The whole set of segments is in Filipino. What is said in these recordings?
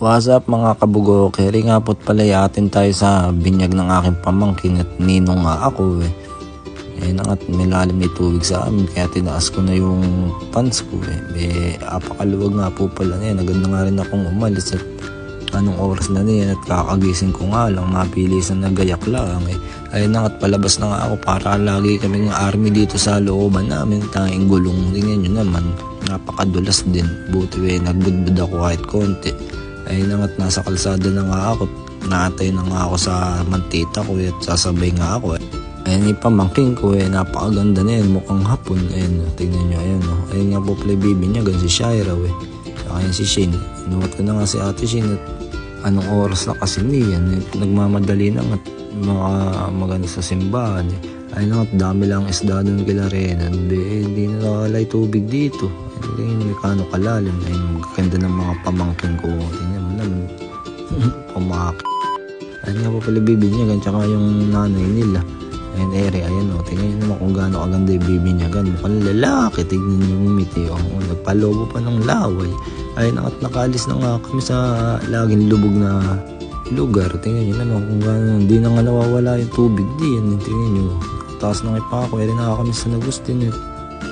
What's up mga kabugo? Kaya nga po't pala yatin tayo sa binyag ng aking pamangkin at ninong nga ako eh. Eh nangat may lalim na tubig sa amin kaya tinaas ko na yung pants ko eh. Apakaluwag nga po pala na yan. Naganda nga rin akong umalis at anong oras na niyan at kakagising ko nga lang. Mabilisan na gayak lang eh. Ay nangat palabas na nga ako para lagi kami ng army dito sa looban namin. Tanging gulong. Tingnan nyo naman. Napakadulas din. Buti nagbudbud ako kahit konti. Ay nangat nasa kalsada na nga ako, naatay na nga ako sa mantita ko at sasabay nga ako eh. Ayun yung pamangking ko eh, napakaganda na yan, mukhang hapon. Ayun, tingnan nyo, ayun o. Ayun nga po pala bibi niya, gan si Shaira eh. Saka si Shane. Inuwat ko na nga si ate Shane at anong oras na kasi niyan. Nagmamadali na nga maganda sa simbahan eh. Ayun nga, dami lang isda doon kila Renan. Hindi na nakalay tubig dito. Hindi may kano kalalim. Ayun, maganda ng mga pamangking ko. Tingnan mo naman. Pumak. Ayun nga po pala bibi niya. Tsaka yung nanay nila. Ayun, ere. Ayun o. Tingnan nyo naman kung gaano kaganda yung bibi niya. Mukhang lalaki. Tingnan nyo yung umiti. Nagpalobo pa ng laway. Ayun at nakalis na nga kami sa laging lubog na lugar. Tingnan nyo naman kung gaano. Hindi na nga nawawala yung tubig din. Tingnan nyo. Taas na nga ako. Ayun na kami sa Agustin.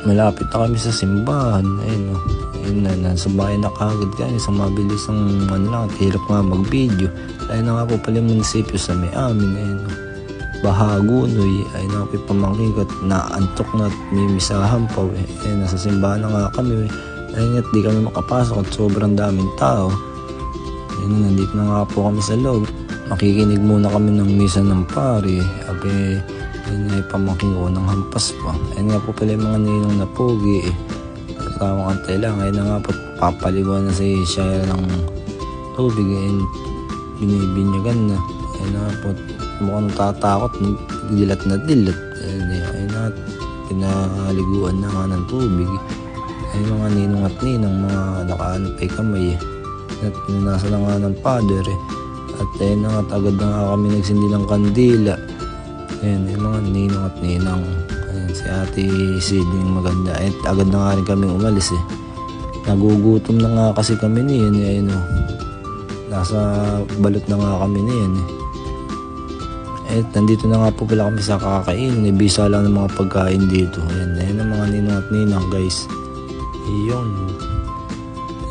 Malapit na kami sa simbahan. Ayun o. Ayun na. Nasa bayan na kagad kami. Sa mabilis ang lang. At hirap nga mag-video. Ayun na nga po pala yung munisipyo sa may amin. Ayun o. Bahagunoy. Ayun na po yung pamangkin ko. At naantok na at mimisahan pa. Ayun nasa simbahan na nga kami. Ayun at di kami makapasok at sobrang daming tao. Ayun na. Nandito na nga po kami sa loob. Makikinig muna kami ng misa ng pari. Abe. Ayun nga yung pamangkin ko ng hampas pa. Ayun nga po pala yung mga ninong na pogi eh. Kasama kantay lang. Ayun na nga po papaliguan na si Shaira ng tubig. Ayun binibinyagan na. Ayun na nga po mukhang tatakot. Dilat na dilat. Ayun na pinaliguan na nga ng tubig. Ayun mga ninong at ninang mga nakaanpay kamay eh. At pinunasa na nga ng father eh. At ayun na nga agad na nga kami nagsindi ng kandila. Ayan, yung mga ninong at ninang. Ayan, si ate Sidney maganda. At agad na nga rin kami umalis eh. Nagugutom na nga kasi kami niyan eh. Ayun, nasa balot na nga kami niyan eh. At nandito na nga po pala kami sa kakain. Nabisa lang ng mga pagkain dito. Ayan, ayan ang mga ninong at ninang guys. Iyon.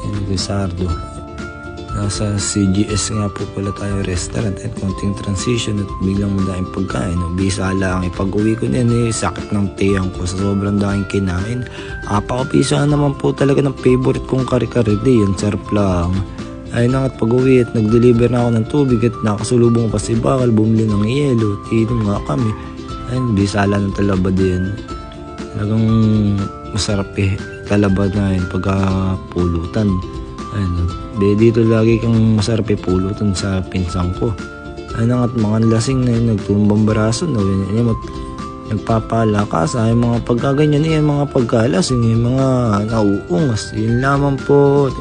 Ayan, Rizardo. Nasa CGS nga po pala tayo restaurant at konting transition at biglang madaing pagkain. Bisa lang pag uwi ko niyan sakit ng tiyang ko sa sobrang daming kinain. Apakapisa naman po talaga ng favorite kong kare-kare di yan, sarap lang. Ayun na at pag uwi at nag-deliver na ako ng tubig at nakasulubong pa si Bakal, bumili ng yelo, tinom nga kami. Ayun, bisa lang ng talaba din. Talagang masarap eh, talaba na yun pagka pulutan. Ayun, dito lagi kang masarap pulutan sa pinsang ko. Ayun at mga lasing na yun, nagtumbang baraso na yun, nagpapalakas ay mga pagkaganyan, mga pagkalasing, mga nauungas. Yun lamang po.